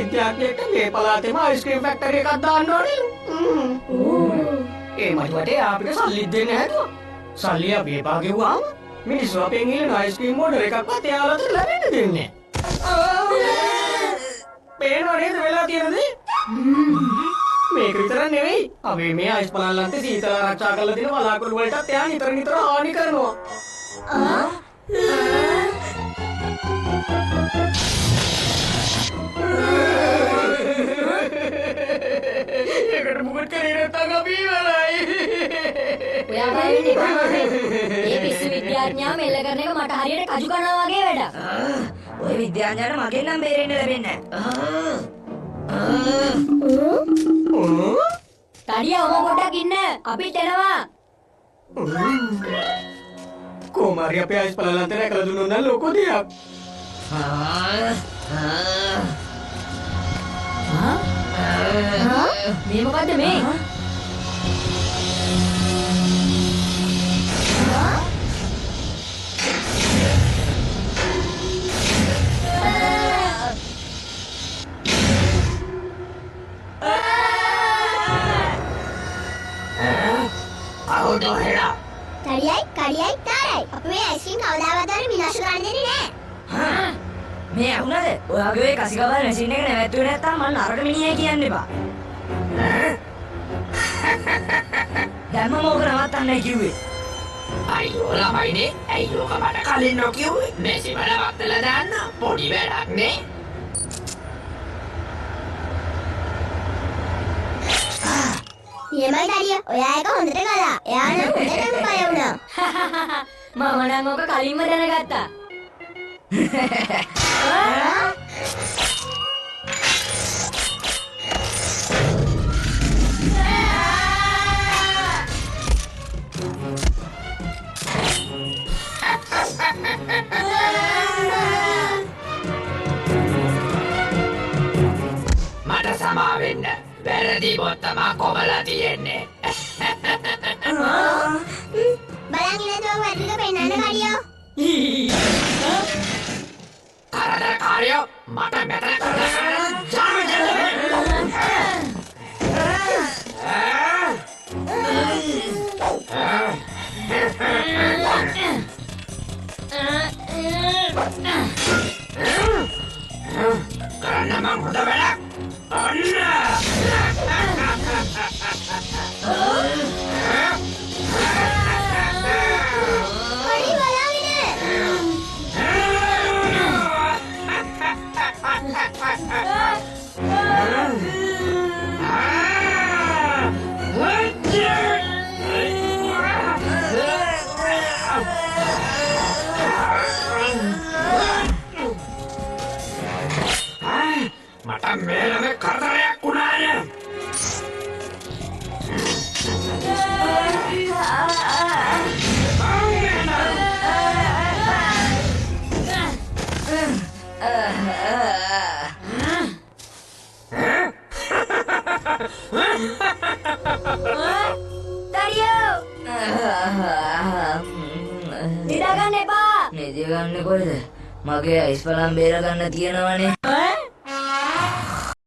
විද්‍යාඥයෙක්ට මේ පළාතේම ice cream factory එකක් දාන්න ඕනේ. ඒ මඩුවට අපිට සල්ලි දෙන්න හැදුවා. සල්ලි අපි එපා ගෙවුවාම මිනිස්සු අපෙන් ඉල්ලන අයිස්ක්‍රීම් ඕඩර් එකක්වත් එයාලට ලැබෙන්න දෙන්නේ නැහැ. පේනව නේද වෙලා තියෙන දේ? මේක විතර නෙවෙයි. අපි මේ අයිස් පළල්ලන්ට සීතල ආරක්ෂා කරලා දෙන වලාකුළු වලටත් එයා නිතර හානි කරනවා. ඒකට මොකද කරේ නැත්නම් අපි ඉවරයි. ඔයා බය වෙන්න එපා. මේ විශ්වවිද්‍යාඥයා මෙල්ල කරන එක මට හරියට කජු කනවා වගේ වැඩක්. ඔය විද්‍යාඥයාට මගෙන් නම් බේරෙන්න ලැබෙන්නේ නැහැ. තඩිය ඔම පොඩ්ඩක් ඉන්න. අපිත් එනවා. කොමාරි අපේ අයිස් පළල්ලන්ට රැකලා දුන්නොත් නම් ලොකු දෙයක්. මේ මොකද්ද මේ? කඩියයි තාරයි. අපි මේ අයිස්ක්‍රීම් කවදාවත් විනාශ කරන්න දෙන්නේ නැහැ. මේ අහුනද? ඔයාගේ ඔය කසිකවල් මැෂින් එක නැවැත්තුවේ නැත්තම් මම නරක මිනිහයි කියන්න එපා. දැම්ම මොකද නවත්තන්නයි කිව්වේ? අයියෝ ළමයිනේ, අයියෝ කමඩ කලින් නොකියුවේ. මේසි වල වත්තලා දාන්න පොඩි වැඩක් නේ. නියමයි කඩිය. ඔයා එක හොඳට කළා. එයා නම් හොඳටම බය වුණා. මම නම් ඔක කලින්ම දැනගත්තා. මට සමා වෙන්න. වැරදි බොත්තම කොමලා තියෙන්නේ. බලන් ඉන්නතෝ වැඩික පෙන්නන්න කඩියෝ. කරදරකාරයෝ මට මෙතන කරන්න මං හොඳ වැඩක්. කඩි බලන්න. මට මේලම කරදරයක් වුණානේ. තඩියෝ! නිදාගන්න එපා. නිදි ගන්න කොහෙද? මගේ අයිස් පළම් බේර ගන්න තියෙනවනේ.